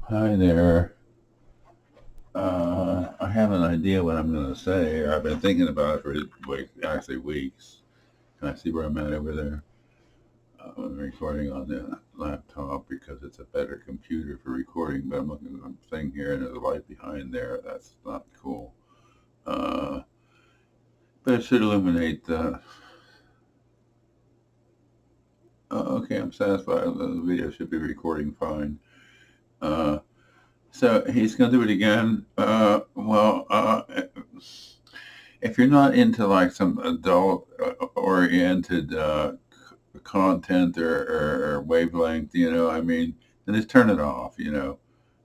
Hi there. I have an idea what I'm going to say, or I've been thinking about it for actually weeks. Can I see where I'm at over there? I'm recording on the laptop because it's a better computer for recording, but I'm looking at the thing here and there's a light behind there. That's not cool. Uh, but it should illuminate the. Okay, I'm satisfied. The video should be recording fine. Uh, so he's going to do it again. If you're not into like some adult oriented content or wavelength, I mean, then just turn it off,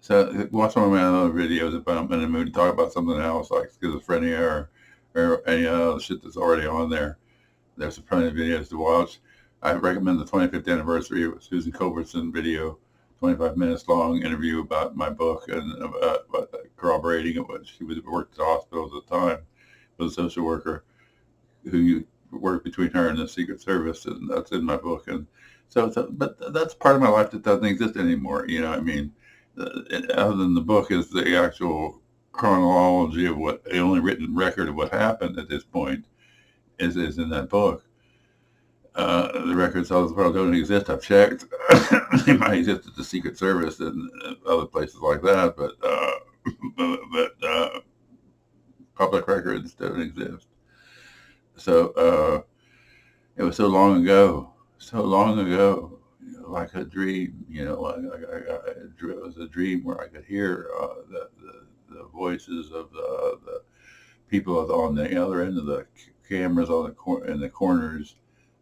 So watch one of my other videos if I'm in the mood to talk about something else like schizophrenia or any other shit that's already on there. There's plenty of videos to watch. I recommend the 25th anniversary of Susan Culbertson video, 25 minutes long interview about my book and corroborating what she worked at the hospital at the time with a social worker who worked between her and the Secret Service, and that's in my book. And but that's part of my life that doesn't exist anymore. I mean, other than the book is the actual chronology of what the only written record of what happened at this point is in that book. The records of the world don't exist. I've checked. They might exist at the Secret Service and other places like that, but public records don't exist. So it was so long ago, like a dream. It was a dream where I could hear the voices of the people on the other end of the cameras on in the corners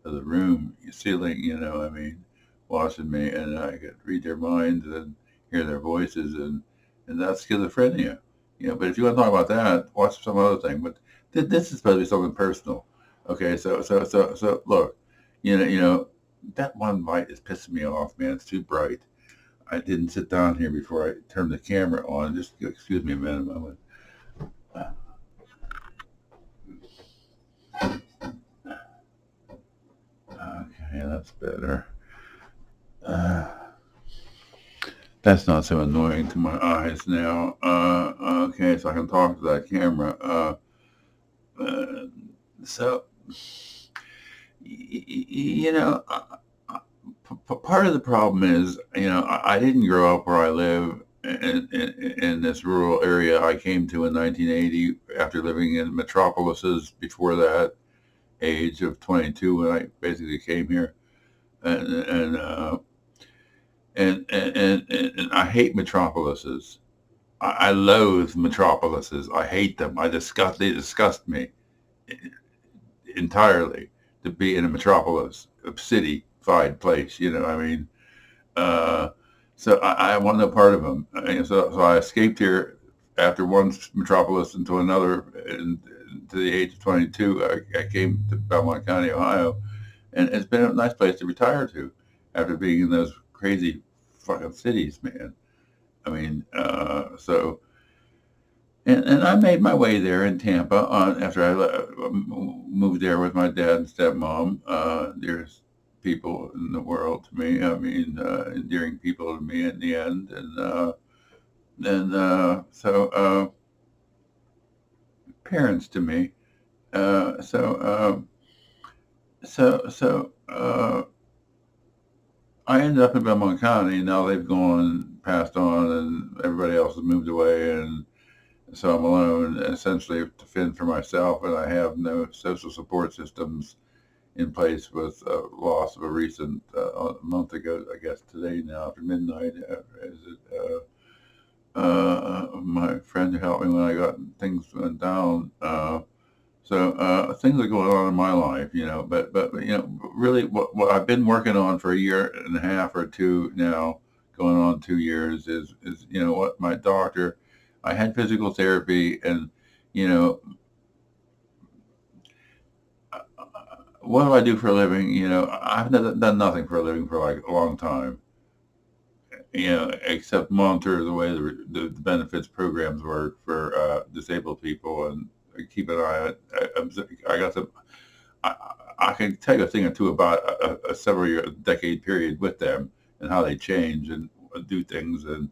of the room, ceiling. I mean, watching me, and I could read their minds and hear their voices, and that's schizophrenia. But if you want to talk about that, watch some other thing. But this is supposed to be something personal. Okay, so look, that one light is pissing me off, man. It's too bright. I didn't sit down here before I turned the camera on. Just excuse me a minute, moment. Okay, that's better. Uh, that's not so annoying to my eyes now. Okay, so I can talk to that camera. Uh, so, you know, part of the problem is, I didn't grow up where I live in this rural area I came to in 1980 after living in metropolises before that age of 22 when I basically came here. And, and, and, and, and I hate metropolises. I loathe metropolises. I hate them. They disgust me entirely to be in a metropolis, a city-fied place. I mean, uh, so I want no part of them. So I escaped here after one metropolis into another. And to the age of 22, I came to Belmont County, Ohio, and it's been a nice place to retire to after being in those crazy fucking cities, man. I mean, and I made my way there in Tampa after moved there with my dad and stepmom. Dearest people in the world to me. I mean, endearing people to me in the end. And parents to me. Uh, so, um, so I ended up in Belmont County. Now they've gone, passed on, and everybody else has moved away, and so I'm alone, essentially to fend for myself, and I have no social support systems in place with loss of a recent a month ago, I guess today now after midnight. Is it my friend who helped me when I got things went down? So things are going on in my life, but really, what I've been working on for a year and a half or two now, going on 2 years, is what my doctor. I had physical therapy, and you know, what do I do for a living? I've done nothing for a living for like a long time, except monitor the way the benefits programs work for disabled people and keep an eye on. I got some. I, I can tell you a thing or two about a several decade period with them and how they change and do things, and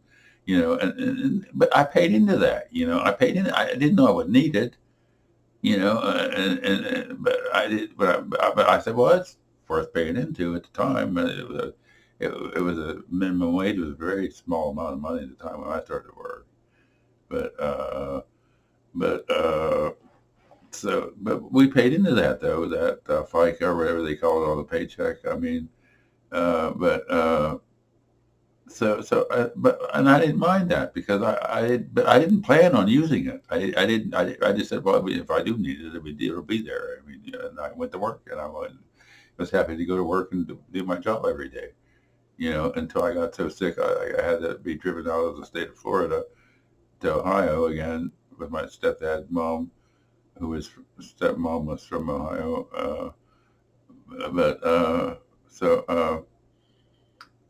but I paid into that, I paid in. I didn't know I would need it, but I did, but I said, well, it's worth paying into at the time. It was a minimum wage. It was a very small amount of money at the time when I started to work. But but but we paid into that though, that FICA or whatever they call it on the paycheck. I mean, but but and I didn't mind that because but I didn't plan on using it. I didn't. I just said, well, if I do need it, it'll be there. I mean, and I went to work, and was happy to go to work and do my job every day. Until I got so sick, I had to be driven out of the state of Florida to Ohio again with my stepdad's mom, stepmom was from Ohio. But so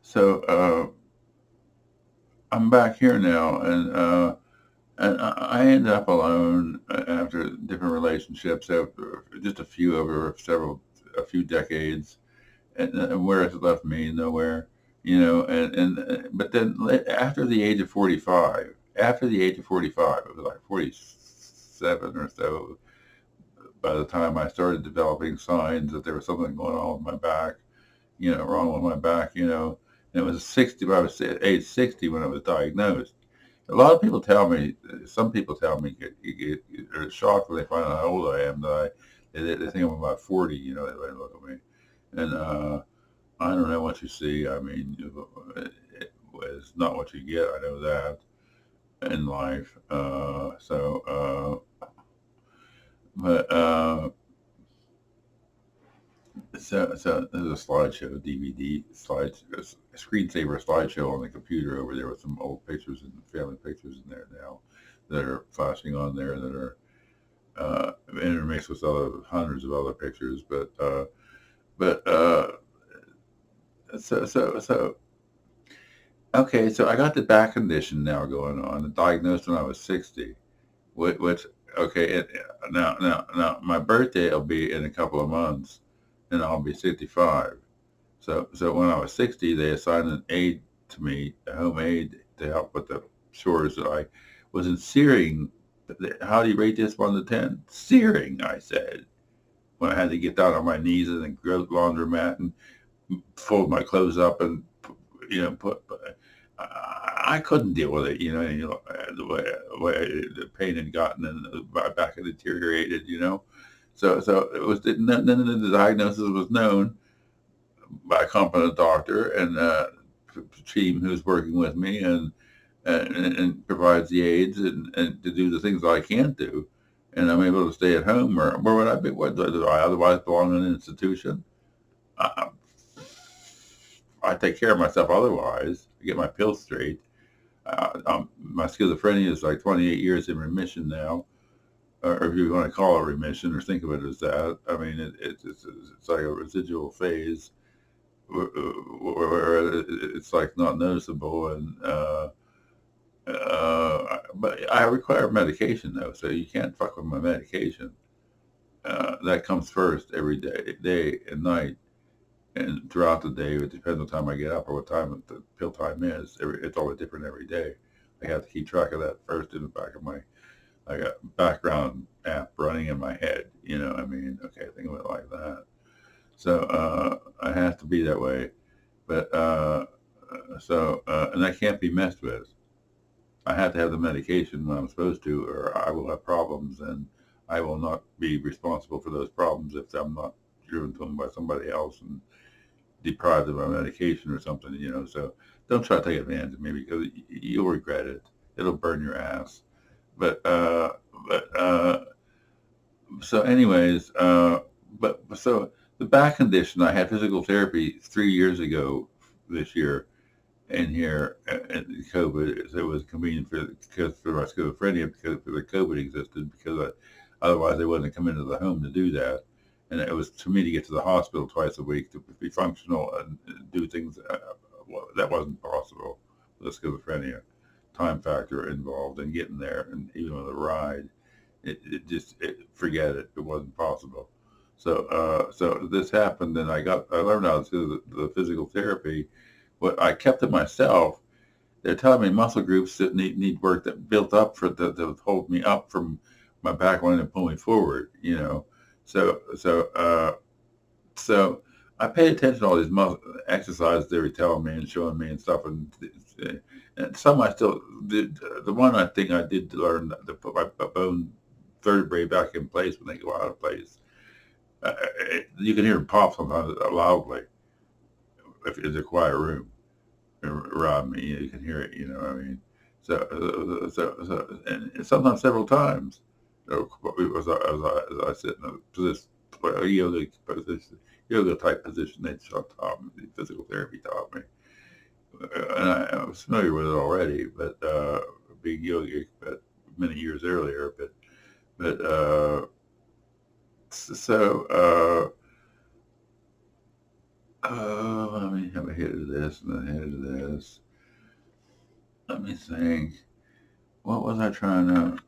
so I'm back here now, and I ended up alone after different relationships, after just a few over a few decades, and where it's left me, nowhere, but then after the age of 45, it was like 47 or so, by the time I started developing signs that there was something going on with my back, wrong with my back, and it was 60, I was at age 60 when I was diagnosed. A lot of people tell me, some people tell me, they're shocked when they find out how old I am, they think I'm about 40, they look at me. And I don't know what you see. I mean, it's not what you get. I know that in life. But so there's a slideshow, DVD a screensaver slideshow on the computer over there with some old pictures and family pictures in there now that are flashing on there that are intermixed with hundreds of other pictures. But so okay. So I got the back condition now going on, diagnosed when I was 60, which okay. Now my birthday will be in a couple of months, and I'll be 65. So when I was 60, they assigned an aide to me, a home aide, to help with the chores. So I was in searing. How do you rate this 1 to 10? Searing, I said, when I had to get down on my knees and then go to the laundromat and fold my clothes up and put. I couldn't deal with it, the way the pain had gotten and my back had deteriorated, So it was none of the diagnosis was known by a competent doctor and team who's working with me and provides the aids and to do the things that I can't do, and I'm able to stay at home. Or where would I be? What do I otherwise belong in an institution? I, I take care of myself otherwise. I get my pills straight. My schizophrenia is like 28 years in remission now, or if you want to call it remission or think of it as that. I mean, it's like a residual phase where it's like not noticeable, and but I require medication though, so you can't fuck with my medication. That comes first every day and night, and throughout the day. It depends on the time I get up or what time the pill time is. It's always different every day. I have to keep track of that first in the back of my like a background app running in my head. I mean, okay, think of it like that. So I have to be that way, but and that can't be messed with. I have to have the medication when I'm supposed to, or I will have problems, and I will not be responsible for those problems if I'm not driven to them by somebody else and deprived of my medication or something. So don't try to take advantage of me because you'll regret it. It'll burn your ass. But so anyways, so the back condition, I had physical therapy 3 years ago this year in here and COVID. It was convenient because for my schizophrenia, because for the COVID existed, because otherwise I wouldn't come into the home to do that. And it was to me to get to the hospital twice a week to be functional and do things that wasn't possible with the schizophrenia. Time factor involved in getting there, and even with a ride, forget it. It wasn't possible. So this happened, and I learned how to do the physical therapy. What I kept to myself, they're telling me muscle groups that need work that built up for that hold me up from my back line and pull me forward. So so so I pay attention to all these muscle exercises they were telling me and showing me and stuff, and some I still did. The one I think I did learn to put my bone vertebrae back in place when they go out of place. You can hear them pop sometimes loudly if it's a quiet room around me. You can hear it. I mean, and sometimes several times. As I sit in a yoga type position, they taught me, physical therapy taught me, and I was familiar with it already, but being yogic, but many years earlier, but so. Let me have a hit of this and a hit of this. Let me think. What was I trying to?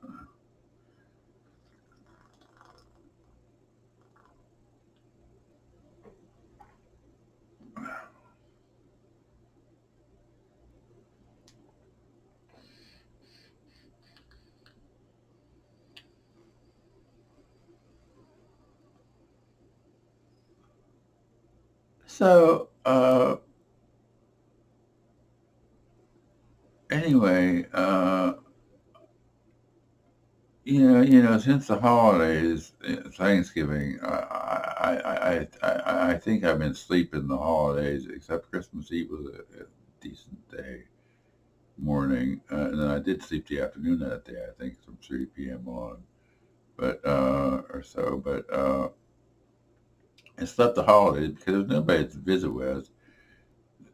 So, anyway, since the holidays, Thanksgiving, I think I've been sleeping the holidays, except Christmas Eve was a decent day, morning, and then I did sleep the afternoon that day. I think from 3 p.m. on, but or so, but I slept the holidays because there was nobody to visit with,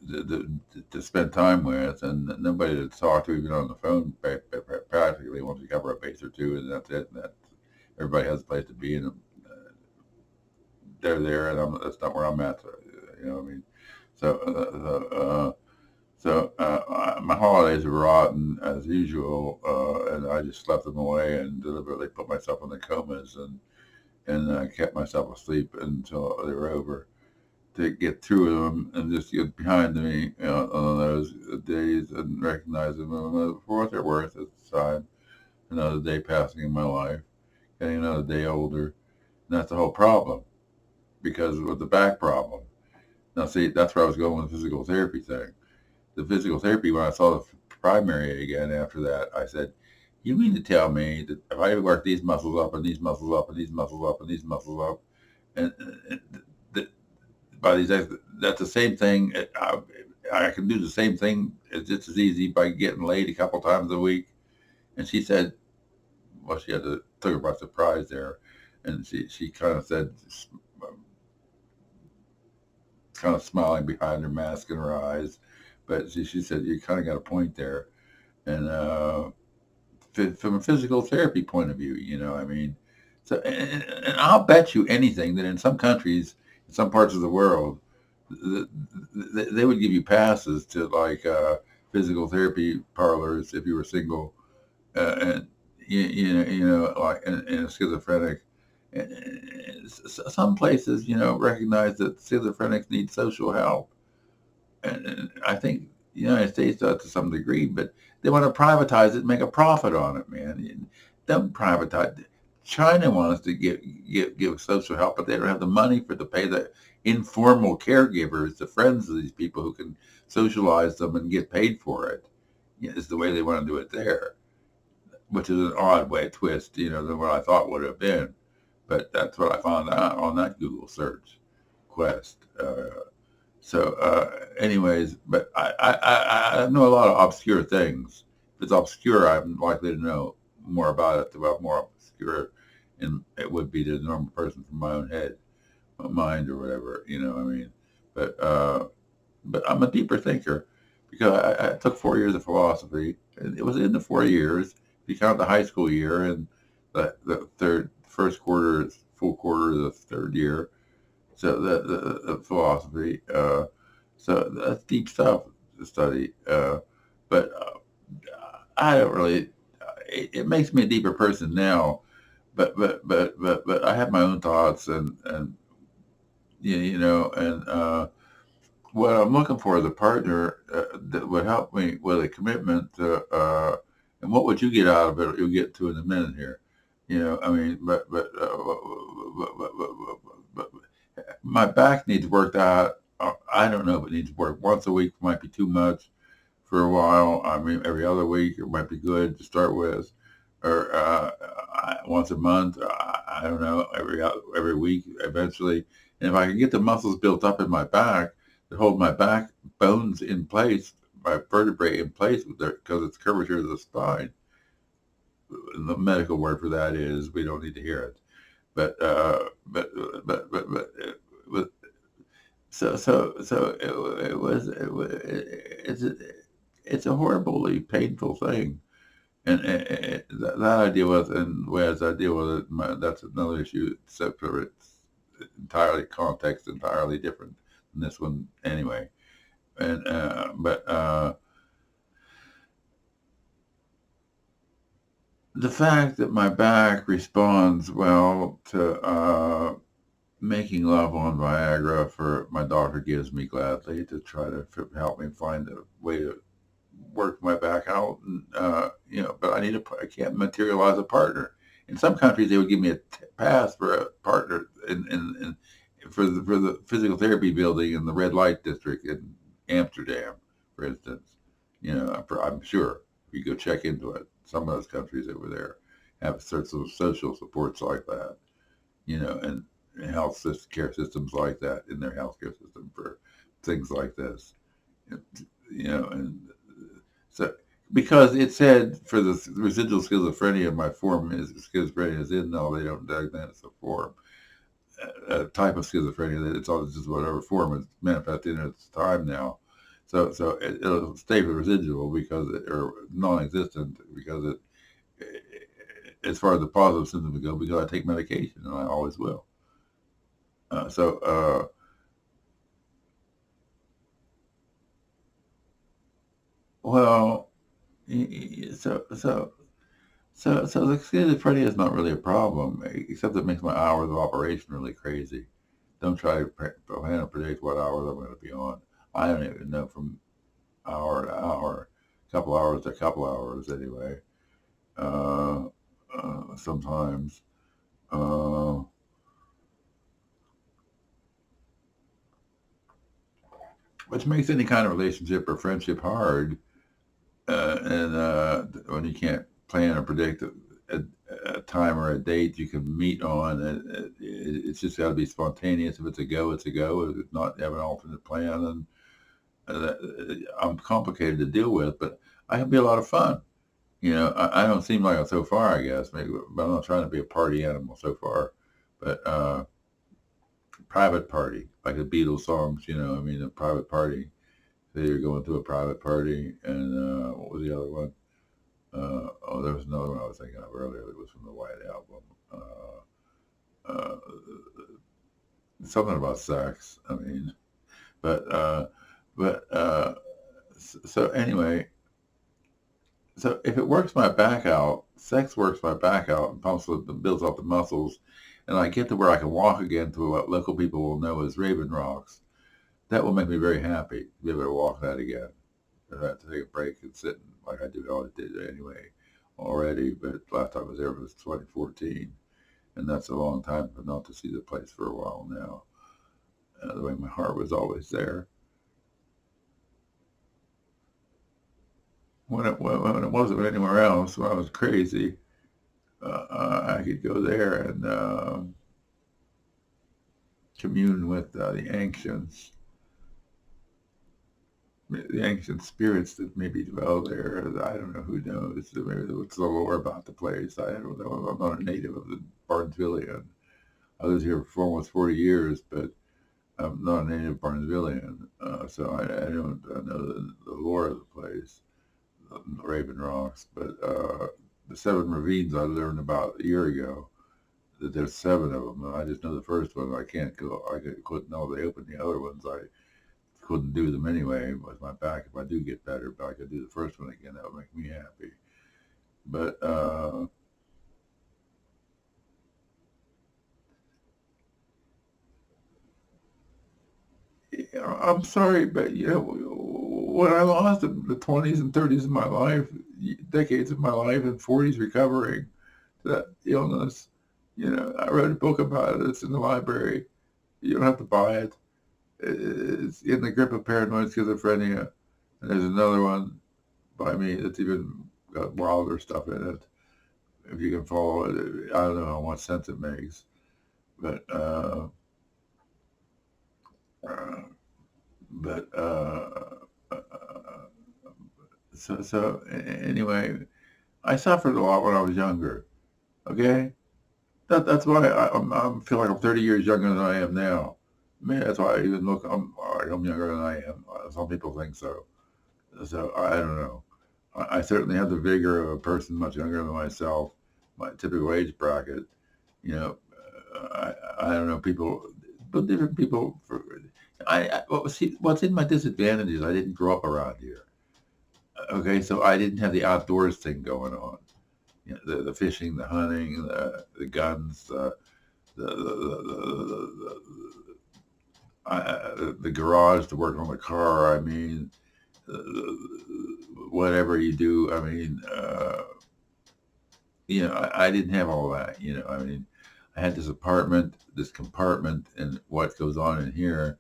to spend time with, and nobody to talk to, even on the phone. Practically, once you cover a base or two, and that's it. And that everybody has a place to be, and they're there, and that's not where I'm at. So, what I mean. So, my holidays were rotten as usual, and I just slept them away and deliberately put myself in the comas and kept myself asleep until they were over, to get through them and just get behind me, on those days and recognize them for what they're worth at the time. Another day passing in my life, getting another day older. And that's the whole problem, because with the back problem. Now, see, that's where I was going with the physical therapy thing. The physical therapy, when I saw the primary again after that, I said, you mean to tell me that if I work these muscles up and these muscles up and these muscles up and these muscles up, and by these, that's the same thing. I can do the same thing. It's just as easy by getting laid a couple times a week. And she said, well, she had to took her by surprise there, and she kind of said, kind of smiling behind her mask and her eyes, but she said, you kind of got a point there. And from a physical therapy point of view, I mean, so and I'll bet you anything that in some countries, in some parts of the world, they would give you passes to, like, physical therapy parlors if you were single, and like, and a schizophrenic. Some places, recognize that schizophrenics need social help, and I think the United States does to some degree, but they want to privatize it and make a profit on it, man. Don't privatize. China wants to give social help, but they don't have the money to pay the informal caregivers, the friends of these people who can socialize them and get paid for it. Is the way they want to do it there, which is an odd way twist, than what I thought would have been. But that's what I found out on that Google search quest. Anyways, but I know a lot of obscure things. If it's obscure, I'm likely to know more about it, about more obscure, and it would be the normal person from my own head, my mind, or whatever. I mean, but but I'm a deeper thinker, because I took 4 years of philosophy, and it was in the 4 years. If you count the high school year and the first quarter, full quarter of the third year, so the philosophy. So that's deep stuff to study. But I don't really. It makes me a deeper person now. But I have my own thoughts, and and what I'm looking for is a partner that would help me with a commitment to, and what would you get out of it? You'll get to in a minute here. I mean, but my back needs worked out. I don't know if it needs work. Once a week might be too much for a while. I mean, every other week it might be good to start with, or once a month. I don't know. Every week eventually. And if I can get the muscles built up in my back that hold my back bones in place, my vertebrae in place with their because it's curvature of the spine. The medical word for that is we don't need to hear it. But but so it's a horribly painful thing, and that I deal with, and whereas I deal with it, that's another issue. Separate, entirely context, entirely different than this one anyway. And but the fact that my back responds well to making love on Viagra for my doctor gives me gladly to try to help me find a way to work my back out. And, but I can't materialize a partner. In some countries, they would give me a pass for a partner for the physical therapy building in the red light district in Amsterdam, for instance. I'm sure if you go check into it, some of those countries over there have sorts of social supports like that, and care systems like that in their healthcare system for things like this. And so because it said for the residual schizophrenia, my form is schizophrenia is in. No, they don't diagnose a form, a type of schizophrenia. That it's all just whatever form it's manifesting at its time now. So it'll stay with residual or non-existent because as far as the positive symptoms go, because I take medication and I always will. Uh, so uh, well, so the schizophrenia is not really a problem, except it makes my hours of operation really crazy. Don't try to plan to predict what hours I'm going to be on. I don't even know from hour to hour, couple hours to couple hours anyway. Uh, Sometimes, uh, which makes any kind of relationship or friendship hard. And when you can't plan or predict a, a time or a date you can meet on, it's just got to be spontaneous. If it's a go, it's a go. If it's not, have an alternate plan, and I'm complicated to deal with, but I can be a lot of fun. I don't seem like it so far, I guess, maybe, but I'm not trying to be a party animal so far. But private party, like the Beatles songs, I mean, a private party. So you're going to a private party, and what was the other one? There was another one I was thinking of earlier that was from the White Album. Uh, Something about sex. I mean, but so anyway, so if it works my back out, sex works my back out and builds up the muscles, and I get to where I can walk again to what local people will know as Raven Rocks. That will make me very happy to be able to walk that again. I have to take a break and sit like I did anyway already. But last time I was there was 2014, and that's a long time for not to see the place for a while now. The way my heart was always there. When it wasn't anywhere else, when I was crazy, I could go there and commune with the ancient spirits that maybe dwell there. I don't know. Who knows? Maybe what's the lore about the place? I don't know. I'm not a native of the Barnesvillian. I was here for almost 40 years, but I'm not a native Barnesvillian, so I don't know the lore of the place, the Raven Rocks. But the seven ravines I learned about a year ago. That there's seven of them, and I just know the first one. I can't go. Couldn't know they opened the other ones. I couldn't do them anyway with my back. If I do get better, but I could do the first one again, that would make me happy. But I'm sorry, but when I lost the 20s and 30s of my life, decades of my life, and 40s recovering to that illness, I wrote a book about it. It's in the library. You don't have to buy it. It's In the Grip of Paranoid Schizophrenia. And there's another one by me that's even got wilder stuff in it. If you can follow it, I don't know how much sense it makes, but uh, but anyway, I suffered a lot when I was younger. Okay, that's why I feel like I'm 30 years younger than I am now. Man, that's why I even look. I'm younger than I am. Some people think so. So I don't know. I certainly have the vigor of a person much younger than myself, my typical age bracket. You know, I don't know people, but different people. What's in my disadvantage is I didn't grow up around here. Okay, so I didn't have the outdoors thing going on. The fishing, the hunting, the guns, the garage to work on the car. I mean, whatever you do. I mean, I didn't have all that. I mean, I had this apartment, this compartment, and what goes on in here,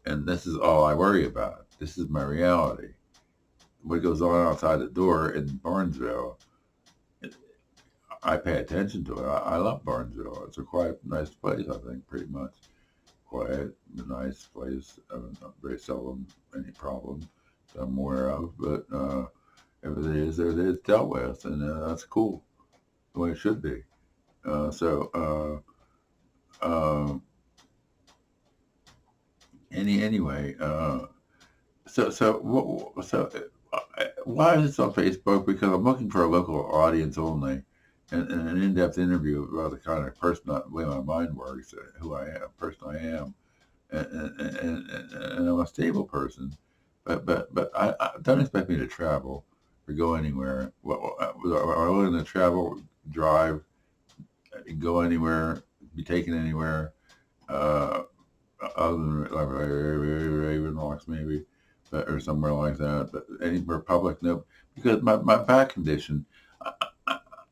and this is all I worry about. This is my reality. What goes on outside the door in Barnesville, I pay attention to it. I love Barnesville. It's a quiet, nice place. I think pretty much quiet, nice place. Very seldom any problem that I'm aware of, but if it is, there it is dealt with, and that's cool. The way it should be. So anyway, why is this on Facebook? Because I'm looking for a local audience only, and an in-depth interview about the kind of person, the way my mind works, who I am, person I am, and I'm a stable person, but I don't expect me to travel or go anywhere. Well, am I willing to travel, drive, go anywhere, be taken anywhere, uh, other than like Raven Rocks maybe, or somewhere like that. But anywhere public, no, because my back condition. I,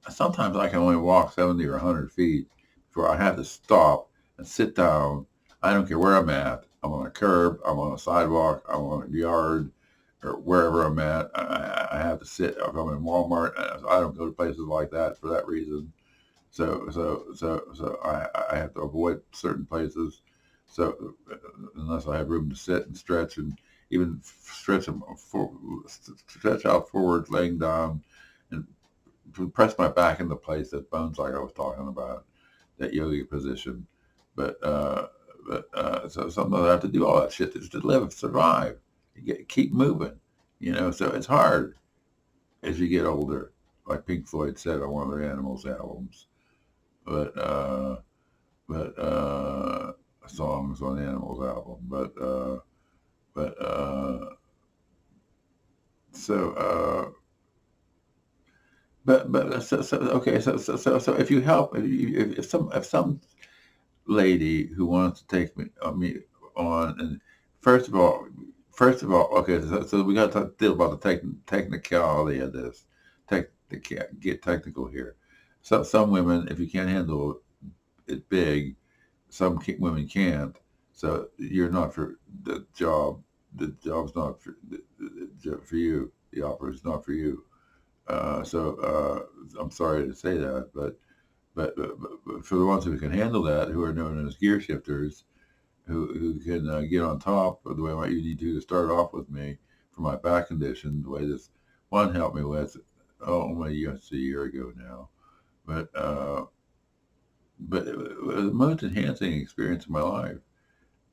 Sometimes I can only walk 70 or 100 feet before I have to stop and sit down. I don't care where I'm at. I'm on a curb. I'm on a sidewalk. I'm on a yard, or wherever I'm at. I have to sit. If I'm in Walmart, I don't go to places like that for that reason. So I have to avoid certain places. So unless I have room to sit and stretch and even stretch out forward, laying down, and press my back into place, that bones like I was talking about, that yogi position. So sometimes I have to do all that shit just to live, survive, keep moving. So it's hard as you get older, like Pink Floyd said on one of their Animals albums. But songs on the Animals album. But so but okay. So if you help, if some lady who wants to take me on, and first of all, okay. So we got to deal about the technicality of this. Get technical here. So some women, if you can't handle it big, some women can't. So you're not for the job. The job's not for you. The offer is not for you. I'm sorry to say that, but for the ones who can handle that, who are known as gear shifters, who can get on top of the way you need to start off with me for my back condition, the way this one helped me with, only a year ago now, but it was the most enhancing experience of my life,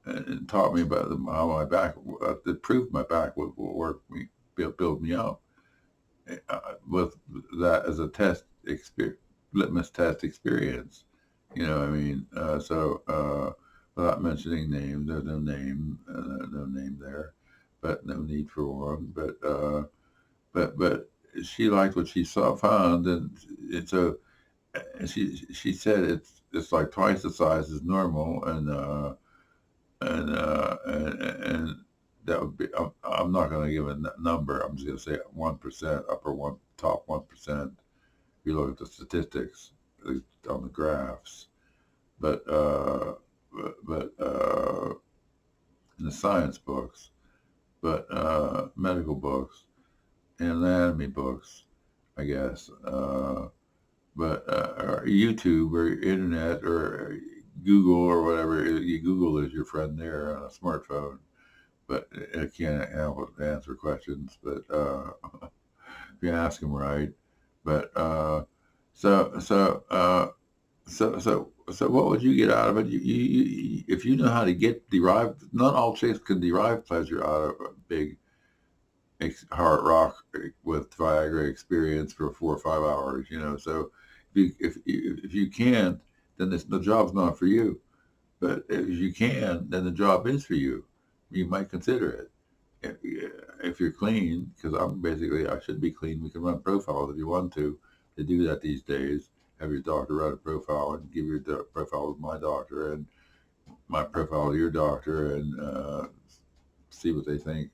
and it taught me about how my back, it proved my back will work me, build me up, with that as a litmus test experience. I mean, without mentioning names, there's no name there, but no need for one. But she liked what she found, and she said it's like twice the size as normal, and and that would be. I'm not going to give a number. I'm just going to say 1%, upper one, top 1%. If you look at the statistics at least on the graphs, but in the science books, but medical books and anatomy books, I guess. Or YouTube or internet or Google or whatever. You Google is your friend there on a smartphone, but it can't help but answer questions. But if you ask them right, but so so uh, so what would you get out of it? If you know how to get derived, not all chicks can derive pleasure out of a big hard rock with Viagra experience for 4 or 5 hours. So if you can't, then the job's not for you. But if you can, then the job is for you. You might consider it if you're clean, because I should be clean. We can run profiles if you want to. They do that these days. Have your doctor run a profile and give your profile to my doctor and my profile to your doctor and see what they think.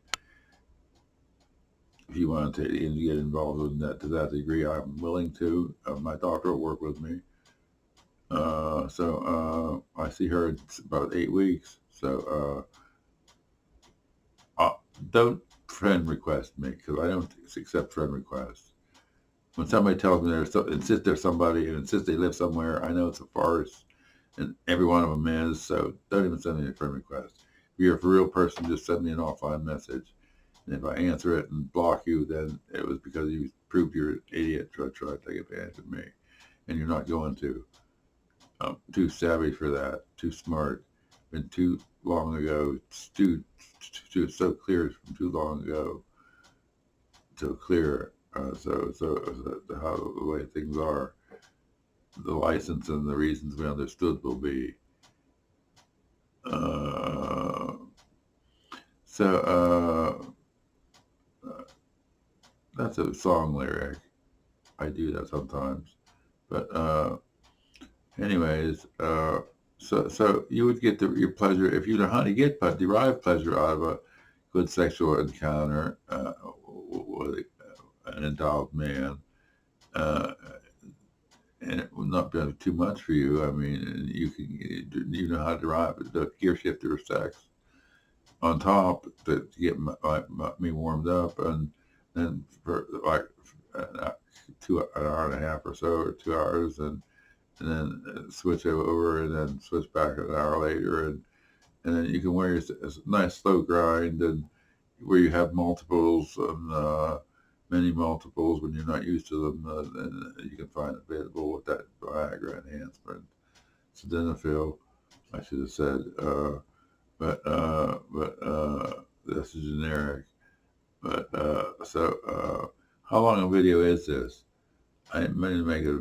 If you want to get involved in that to that degree, I'm willing to. My doctor will work with me. I see her in about 8 weeks. Don't friend request me because I don't accept friend requests. When somebody tells me insists they're somebody and insists they live somewhere, I know it's a farce, and every one of them is. So don't even send me a friend request. If you're a real person, just send me an offline message. And if I answer it and block you, then it was because you proved you're an idiot trying to take advantage of me, and you're not going to. I'm too savvy for that. Too smart. Been too long ago. So clear from too long ago. So clear. How the way things are, the license and the reasons we understood will be. Uh, so that's a song lyric. I do that sometimes, but anyways, so you would get your pleasure if you know how to get derive pleasure out of a good sexual encounter with an endowed man, and it will not be too much for you. I mean, you know how to derive the gear shifter of sex on top to get me warmed up, and then for like an hour and a half or so, or 2 hours, and then switch over, and then switch back an hour later, and then you can wear a nice slow grind, and where you have multiples and many multiples when you're not used to them, and you can find available with that Viagra enhancement, sildenafil, I should have said, but that's generic. But how long a video is this? I didn't mean to make a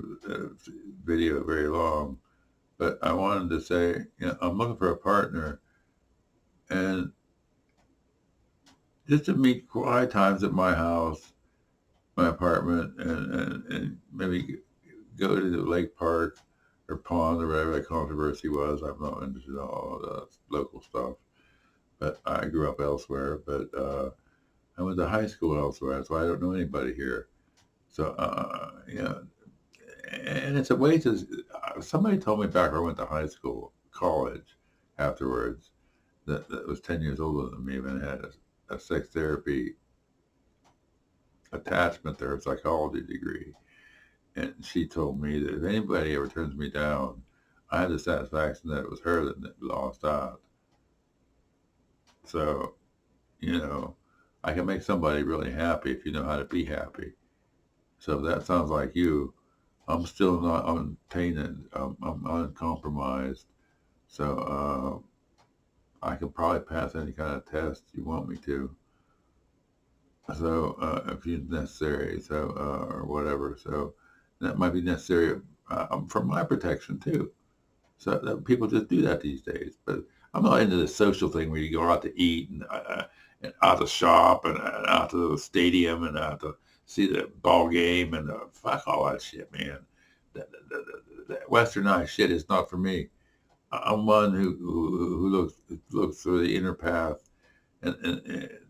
video very long, but I wanted to say, I'm looking for a partner, and just to meet quiet times at my house, my apartment, and maybe go to the lake park or pond or whatever that controversy was. I'm not interested in all the local stuff, but I grew up elsewhere. But I went to high school elsewhere, so I don't know anybody here. So and it's a way to. Somebody told me back when I went to high school, college, afterwards, that was 10 years older than me and had a sex therapy attachment there, a psychology degree. And she told me that if anybody ever turns me down, I had the satisfaction that it was her that lost out. So, I can make somebody really happy if you know how to be happy. So if that sounds like you, I'm still not untainted. I'm uncompromised. So I can probably pass any kind of test you want me to. So if it's necessary, or whatever. So that might be necessary for my protection too. So people just do that these days. But I'm not into the social thing where you go out to eat and out to shop and out to the stadium and out to see the ball game and fuck all that shit, man. That westernized shit is not for me. I'm one who looks through the inner path and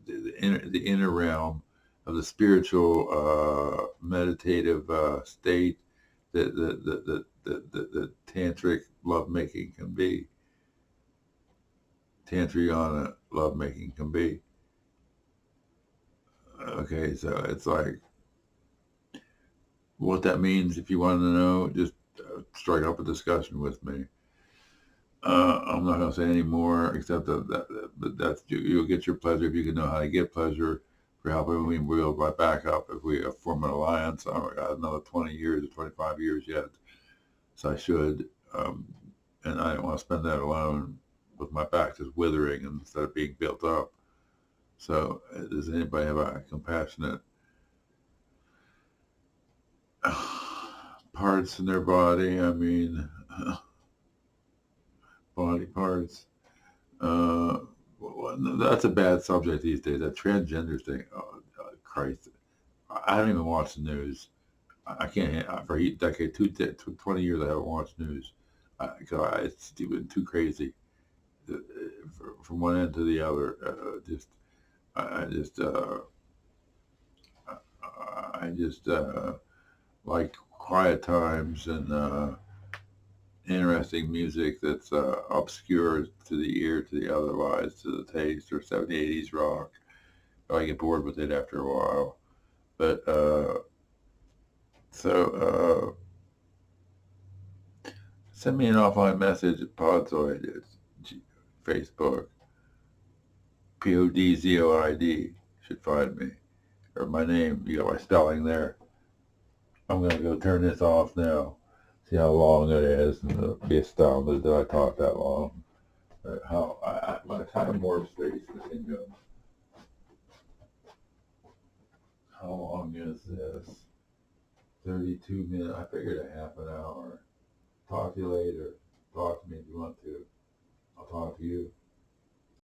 the inner realm of the spiritual meditative state that tantric lovemaking can be, tantriana lovemaking can be. Okay, so it's like what that means. If you want to know, just strike up a discussion with me. I'm not going to say any more except that that's you'll get your pleasure if you can know how to get pleasure for helping me build my back up. If we form an alliance, I've got another 20 years or 25 years yet, so I should. Um, and I don't want to spend that alone with my back just withering instead of being built up. So, does anybody have a compassionate parts in their body? I mean, body parts. Uh, that's a bad subject these days. That transgender thing. Oh, Christ. I don't even watch the news. I can't, for a decade, 20 years, I haven't watched news. It's even too crazy from one end to the other. I just, I just like quiet times and interesting music that's obscure to the ear, to the otherwise, to the taste, or 70s, 80s rock. I get bored with it after a while. But so send me an offline message at Podzoid. It's Facebook. Podzzoid should find me. Or my name. You got my spelling there. I'm going to go turn this off now. See how long it is and be astounded that I talked that long. How my time warp space is in. How long is this? 32 minutes. I figured a half an hour. Talk to you later. Talk to me if you want to. I'll talk to you.